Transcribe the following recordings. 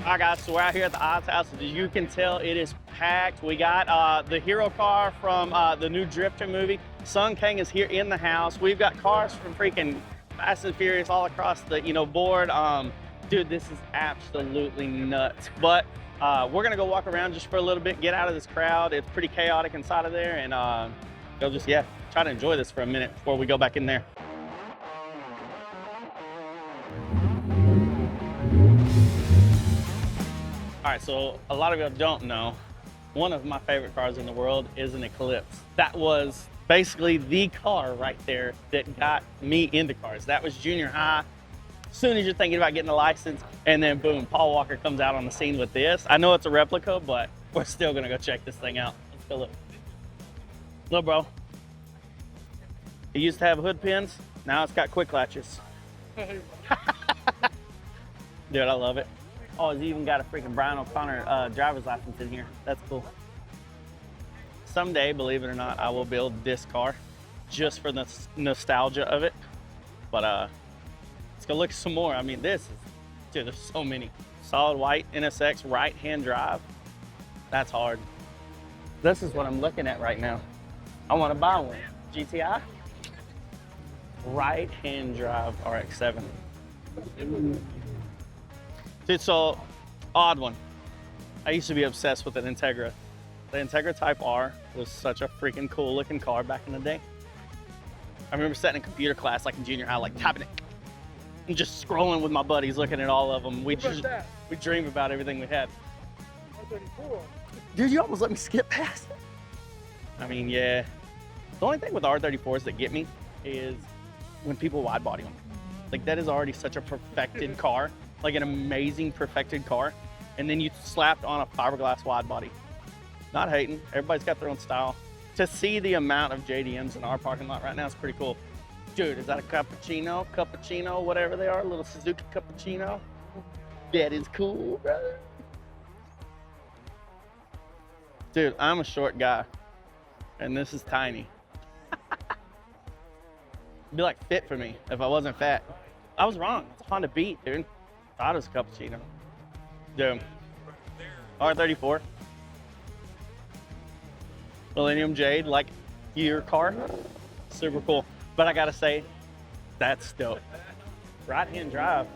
All right, guys, so we're out here at the Icehouse. As you can tell, it is packed. We got the hero car from the new Drifter movie. Son Kang is here in the house. We've got cars from freaking Fast and Furious all across the board. Dude, this is absolutely nuts. But we're gonna go walk around just for a little bit, get out of this crowd. It's pretty chaotic inside of there, and go just try to enjoy this for a minute before we go back in there. All right, so a lot of y'all don't know, one of my favorite cars in the world is an Eclipse. That was basically the car right there that got me into cars. That was junior high. As soon as you're thinking about getting a license, and then boom, Paul Walker comes out on the scene with this. I know it's a replica, but we're still gonna go check this thing out. Let's go look. Look, bro. It used to have hood pins. Now it's got quick latches. Dude, I love it. Oh, it's even got a freaking Brian O'Connor driver's license in here. That's cool. Someday, believe it or not, I will build this car just for the nostalgia of it. But let's go look some more. I mean, dude, there's so many. Solid white NSX right-hand drive. That's hard. This is what I'm looking at right now. I want to buy one. GTI. Right-hand drive RX-7. Dude, so odd one. I used to be obsessed with an Integra. The Integra Type R was such a freaking cool looking car back in the day. I remember sitting in computer class like in junior high, like tapping it and just scrolling with my buddies, looking at all of them. We dream about everything we had. R34. Dude, you almost let me skip past it. I mean, yeah. The only thing with R34s that get me is when people wide body them. Like, that is already such a perfected car. Like an amazing perfected car, and then you slapped on a fiberglass wide body. Not hating, everybody's got their own style. To see the amount of JDMs in our parking lot right now is pretty cool. Dude, is that a cappuccino, whatever they are, a little Suzuki cappuccino? That is cool, brother. Dude, I'm a short guy, and this is tiny. It'd be like fit for me if I wasn't fat. I was wrong, it's a Honda Beat, dude. Thought it was a cappuccino. Dude. R34. Millennium Jade, like your car. Super cool. But I gotta say, that's dope. Right-hand drive.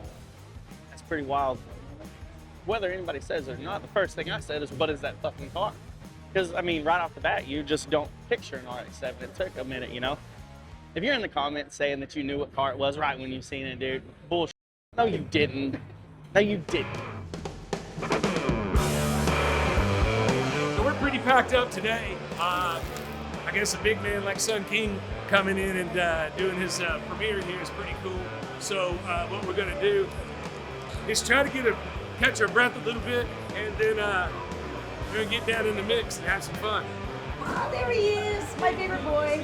That's pretty wild. Whether anybody says it or not, the first thing I said is, what is that fucking car? Because, I mean, right off the bat, you just don't picture an RX-7. It took a minute, you know? If you're in the comments saying that you knew what car it was right when you seen it, dude, bullshit. No, you didn't. No, you didn't. So we're pretty packed up today. I guess a big man like Son King coming in and doing his premiere here is pretty cool. So what we're gonna do is try to catch our breath a little bit, and then we're gonna get down in the mix and have some fun. Oh, there he is, my favorite boy.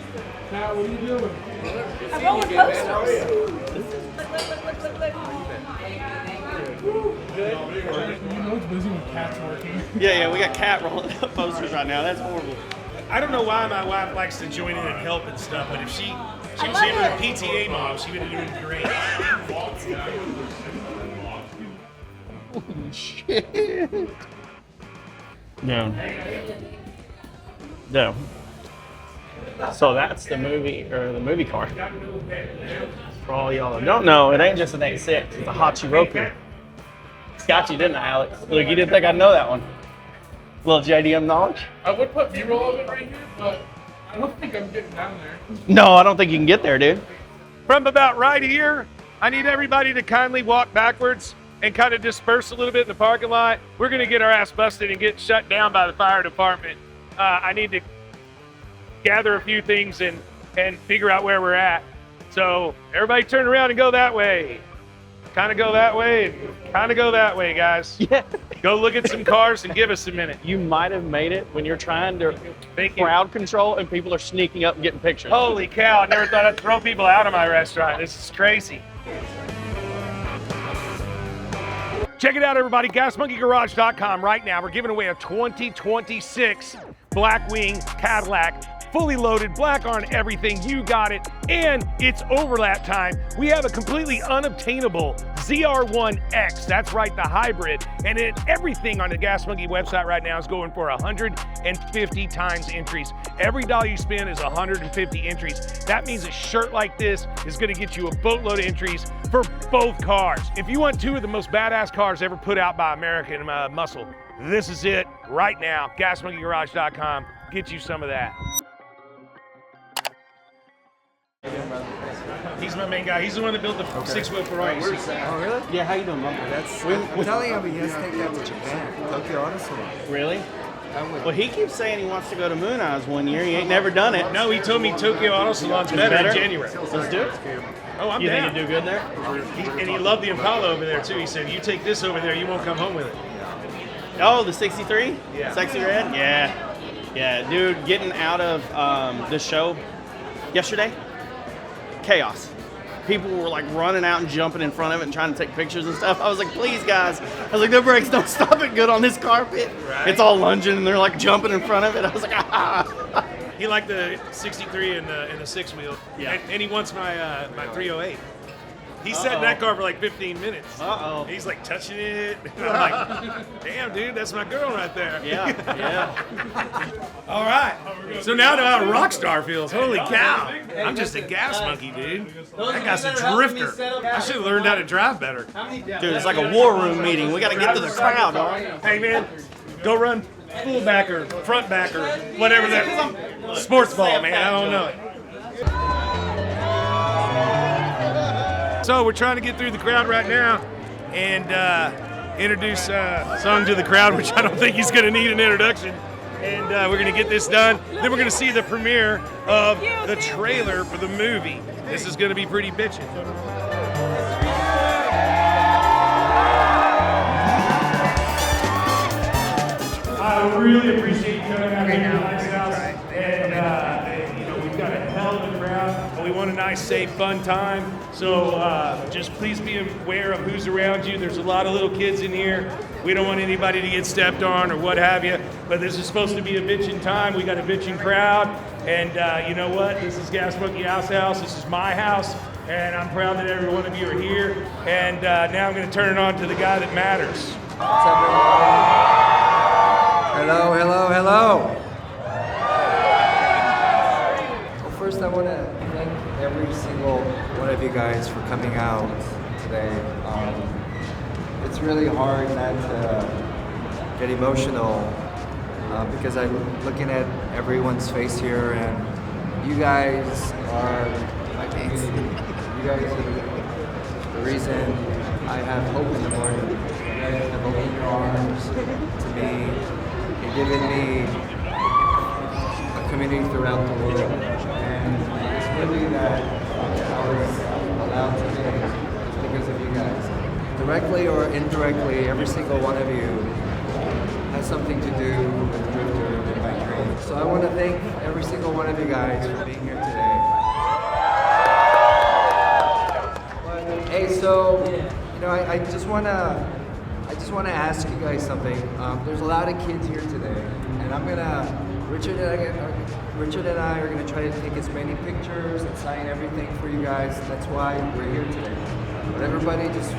Pat, what are you doing? I'm rolling posters. Look. You know it's busy when Cat's working. Yeah, we got Cat rolling up posters right now. That's horrible. I don't know why my wife likes to join in and help and stuff, but if she was able to PTA mom, she would have been great. Holy shit. No. So that's the movie car. For all y'all that don't know, it ain't just an 8.6, it's a Hachiroku. Got you, didn't I, Alex? Look, you didn't think I'd know that one. Little JDM knowledge? I would put B-roll of it right here, but I don't think I'm getting down there. No, I don't think you can get there, dude. From about right here, I need everybody to kindly walk backwards and kind of disperse a little bit in the parking lot. We're gonna get our ass busted and get shut down by the fire department. I need to gather a few things and figure out where we're at. So everybody turn around and go that way. Kind of go that way, and kind of go that way, guys. Yeah. Go look at some cars and give us a minute. You might have made it when you're trying to crowd control and people are sneaking up and getting pictures. Holy cow, I never thought I'd throw people out of my restaurant. This is crazy. Check it out, everybody. GasMonkeyGarage.com right now. We're giving away a 2026 Blackwing Cadillac. Fully loaded, black on everything, you got it, and it's overlap time. We have a completely unobtainable ZR1X, that's right, the hybrid, and everything on the Gas Monkey website right now is going for 150 times entries. Every dollar you spend is 150 entries. That means a shirt like this is gonna get you a boatload of entries for both cars. If you want two of the most badass cars ever put out by American muscle, this is it right now, GasMonkeyGarage.com, get you some of that. He's my main guy. He's the one that built the six-wheel Ferrari. Oh, really? Yeah, how you doing, bro? I'm telling you, he has to take that to Japan. Tokyo Auto Salon. Really? Well, he keeps saying he wants to go to Moon Eyes one year. He ain't never done it. No, he told me Tokyo Auto Salon's better in January. Let's do it. Oh, I'm You down. think you do good there? And he loved the Impala over there, too. He said, you take this over there, you won't come home with it. Oh, the 63? Yeah. Sexy red? Yeah. Yeah, dude, getting out of the show yesterday, chaos. People were like running out and jumping in front of it and trying to take pictures and stuff. I was like, please, guys. I was like, the brakes don't stop it good on this carpet. Right. It's all lunging and they're like jumping in front of it. I was like, ah. He liked the 63 and the six-wheel. Yeah. And he wants my 308. He sat in that car for like 15 minutes. Uh-oh. He's like touching it. And I'm like, damn, dude, that's my girl right there. Yeah, yeah. All right. So now to how a rock star feels. Holy cow. I'm just a gas monkey, dude. That guy's a drifter. I should have learned how to drive better. Dude, it's like a war room meeting. We got to get to the crowd, dog. Hey, man, go run full back or front back or whatever that sports ball, man. I don't know. So we're trying to get through the crowd right now and introduce Sung to the crowd, which I don't think he's going to need an introduction. And we're going to get this done. Then we're going to see the premiere of the trailer for the movie. This is going to be pretty bitchin'. I really appreciate you coming out here to the Icehouse. And, we've got a hell of a crowd. And we want a nice, safe, fun time. So just please be aware of who's around you. There's a lot of little kids in here. We don't want anybody to get stepped on or what have you. But this is supposed to be a bitchin' time. We got a bitchin' crowd. And you know what? This is Gas Monkey Icehouse. This is my house. And I'm proud that every one of you are here. And now I'm going to turn it on to the guy that matters. What's up, everybody? Hello, hello, hello. Well, first I want to thank every single one of you guys for coming out today. It's really hard not to get emotional because I'm looking at everyone's face here, and you guys are my community. You guys are the reason I have hope in the morning. You guys have opened your arms to me. You've given me a community throughout the world. And this movie that I was allowed to make is because of you guys. Directly or indirectly, every single one of you has something to do with Drifter and my dream. So I want to thank every single one of you guys for being here today. But, hey, so, I just want to ask you guys something. There's a lot of kids here today, and Richard and I are gonna try to take as many pictures and sign everything for you guys. That's why we're here today. But everybody just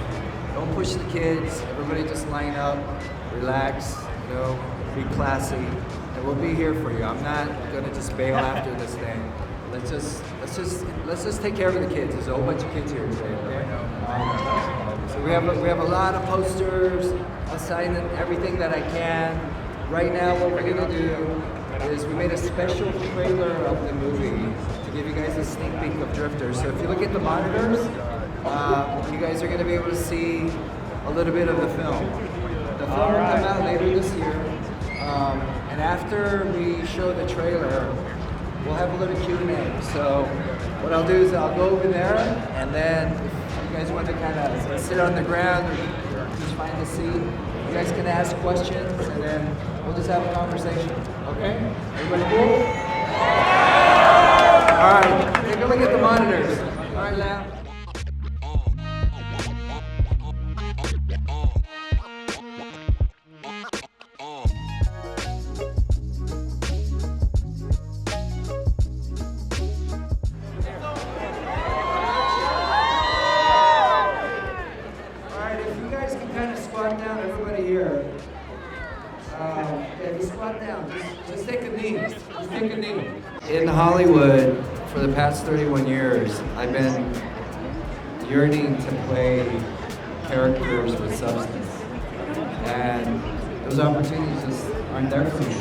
don't push the kids. Everybody just line up, relax, be classy, and we'll be here for you. I'm not gonna just bail after this thing. Let's just take care of the kids. There's a whole bunch of kids here today. Okay? So we have a lot of posters. I'll sign everything that I can. Right now, what we're gonna do is we made a special trailer of the movie to give you guys a sneak peek of Drifter. So if you look at the monitors, you guys are gonna be able to see a little bit of the film. The film will come out later this year, and after we show the trailer, we'll have a little Q&A. So what I'll do is I'll go over there, and then if you guys want to kind of sit on the ground or just find a seat, you guys can ask questions, and then we'll just have a conversation. Okay? Everybody cool? All right. Take a look at the monitors. All right, Lam. Hollywood for the past 31 years, I've been yearning to play characters with substance. And those opportunities just aren't there for me.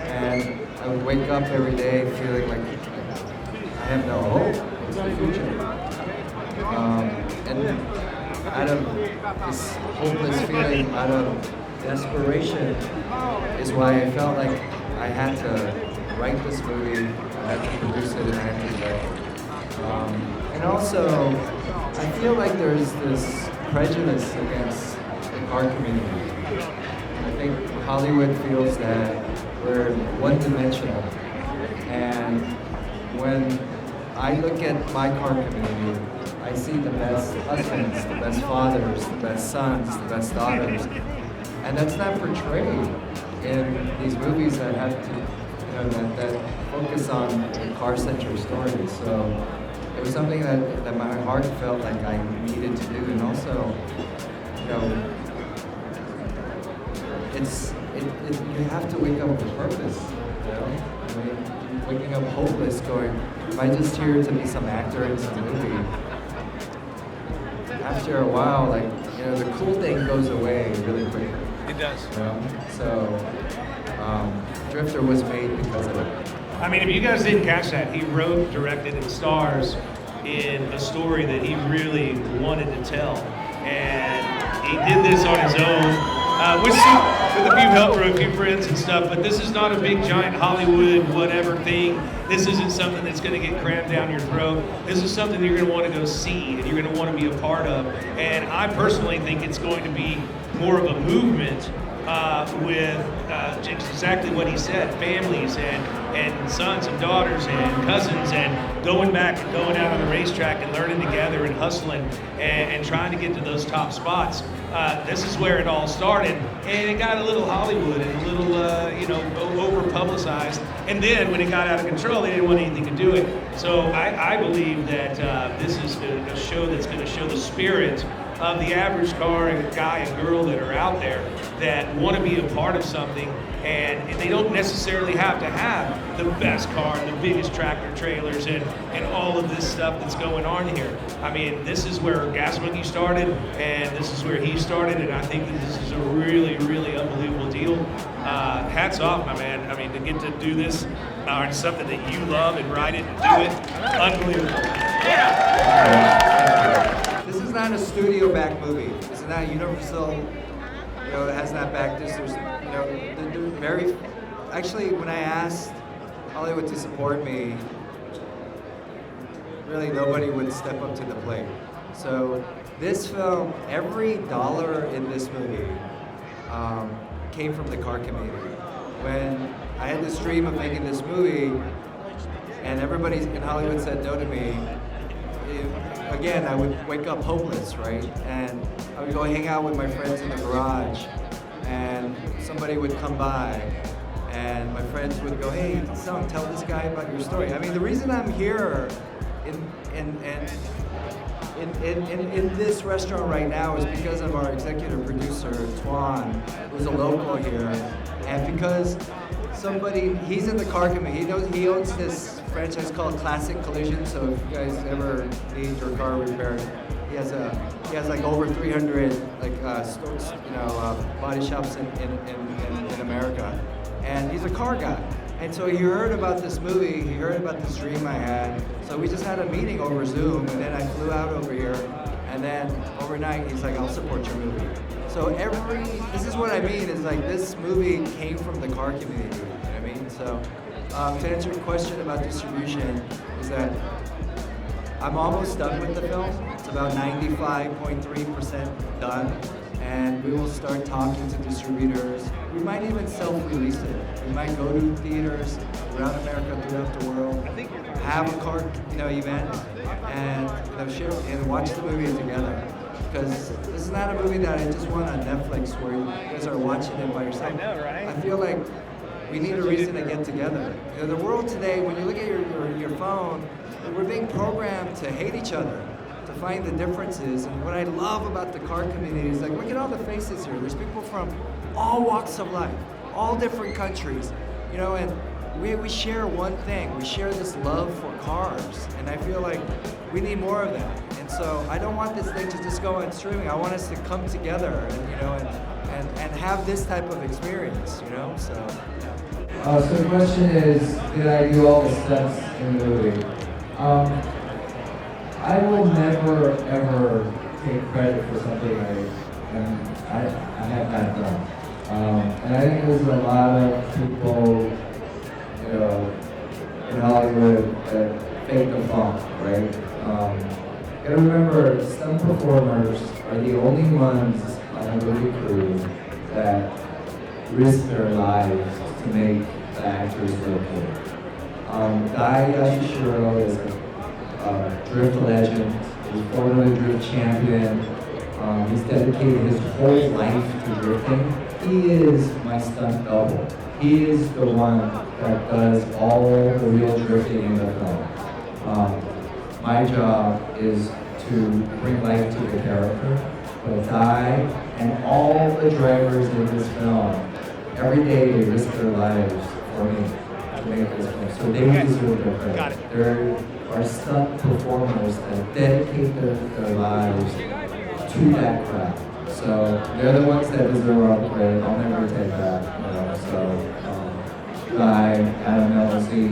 And I would wake up every day feeling like I have no hope for the future. And out of this hopeless feeling, out of desperation, is why I felt like I had to write this movie, I had to produce it, and I had to direct it. And also, I feel like there's this prejudice against the car community. I think Hollywood feels that we're one-dimensional. And when I look at my car community, I see the best husbands, the best fathers, the best sons, the best daughters. And that's not portrayed in these movies that have to, that focus on the car-centric stories. So it was something that my heart felt like I needed to do. And also, you have to wake up with purpose, waking up hopeless going, am I just here to be some actor in some movie? After a while, the cool thing goes away really quickly. It does. So, Drifter was made because of it. I mean, if you guys didn't catch that, he wrote, directed, and stars in a story that he really wanted to tell. And he did this on his own, with a few help from a few friends and stuff, but this is not a big, giant Hollywood whatever thing. This isn't something that's going to get crammed down your throat. This is something you're going to want to go see and you're going to want to be a part of. And I personally think it's going to be more of a movement with exactly what he said, families and sons and daughters and cousins, and going back and going out on the racetrack and learning together and hustling and trying to get to those top spots. This is where it all started, and it got a little Hollywood and a little, over-publicized. And then when it got out of control, they didn't want anything to do it. So I believe that this is a show that's going to show the spirit of the average car and guy and girl that are out there that want to be a part of something, and they don't necessarily have to have the best car and the biggest tractor trailers and all of this stuff that's going on here. I mean, this is where Gas Monkey started, and this is where he started, and I think that this is a really, really unbelievable deal. Hats off, my man. I mean, to get to do this, it's something that you love and write it and do it, unbelievable. Yeah. This is not a studio back movie. This is not Universal, it has that back. There's actually, when I asked Hollywood to support me, really nobody would step up to the plate. So this film, every dollar in this movie came from the car community. When I had this dream of making this movie, and everybody in Hollywood said no to me, again, I would wake up hopeless, right? And I would go hang out with my friends in the garage, and somebody would come by, and my friends would go, hey, son, tell this guy about your story. I mean, the reason I'm here in this restaurant right now is because of our executive producer, Tuan, who's a local here, and because he's in the car community. He owns this franchise called Classic Collision. So if you guys ever need your car repaired, he has like over 300 stores, body shops in America, and he's a car guy. And so he heard about this movie. He heard about this dream I had. So we just had a meeting over Zoom, and then I flew out over here, and then overnight he's like, I'll support your movie. So this is what I mean, is like this movie came from the car community, you know what I mean? So to answer your question about distribution, is that I'm almost done with the film. It's about 95.3% done, and we will start talking to distributors. We might even self-release it. We might go to theaters around America, throughout the world, have a car, event, and share and watch the movie together. Because this is not a movie that I just want on Netflix where you guys are watching it by yourself. I know, right? I feel like we need a reason to get together. The world today, when you look at your phone, we're being programmed to hate each other, to find the differences. And what I love about the car community is look at all the faces here. There's people from all walks of life, all different countries, and we share one thing. We share this love for cars, and I feel like we need more of that. And so I don't want this thing to just go on streaming. I want us to come together and and have this type of experience. So. So the question is, did I do all the steps in the movie? I will never ever take credit for something I have not done. And I think there's a lot of people, in Hollywood that fake the funk, right? Gotta remember, stunt performers are the only ones on a movie crew that risk their lives to make the actors look good. Guy Yashishiro is a drift legend. He's formerly drift champion. He's dedicated his whole life to drifting. He is my stunt double. He is the one that does all the real drifting in the film. My job is to bring life to the character, but I and all the drivers in this film, every day they risk their lives for me to make this film. So they deserve their credit. There are stunt performers that dedicate their lives to that craft. So they're the ones that deserve our credit. I'll never take that. So Guy, Adam Ellsey,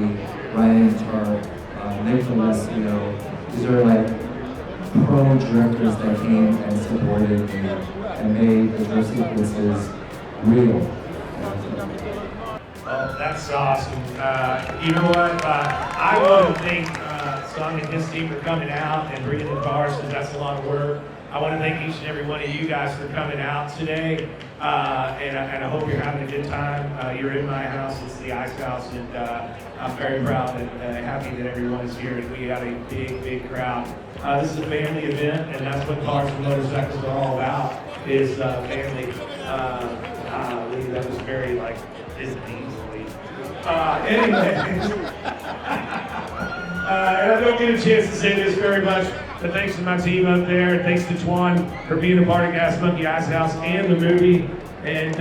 Ryan Turk, Nick Alessio, these are like pro drifters that came and supported me and made the drift sequences real. Oh, that's awesome. You know what? I want to thank Sung and his team for coming out and bringing the cars, because that's a lot of work. I want to thank each and every one of you guys for coming out today, and I hope you're having a good time. You're in my house, it's the Icehouse, and I'm very proud and happy that everyone is here, and we got a big, big crowd. This is a family event, and that's what cars and motorcycles are all about, is family. That was very, Disney. Anyway, and I don't get a chance to say this very much, but thanks to my team up there, and thanks to Twan for being a part of Gas Monkey Icehouse and the movie, and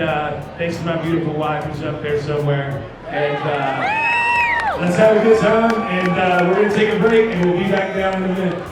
thanks to my beautiful wife who's up there somewhere. And let's have a good time, and we're going to take a break, and we'll be back down in a minute.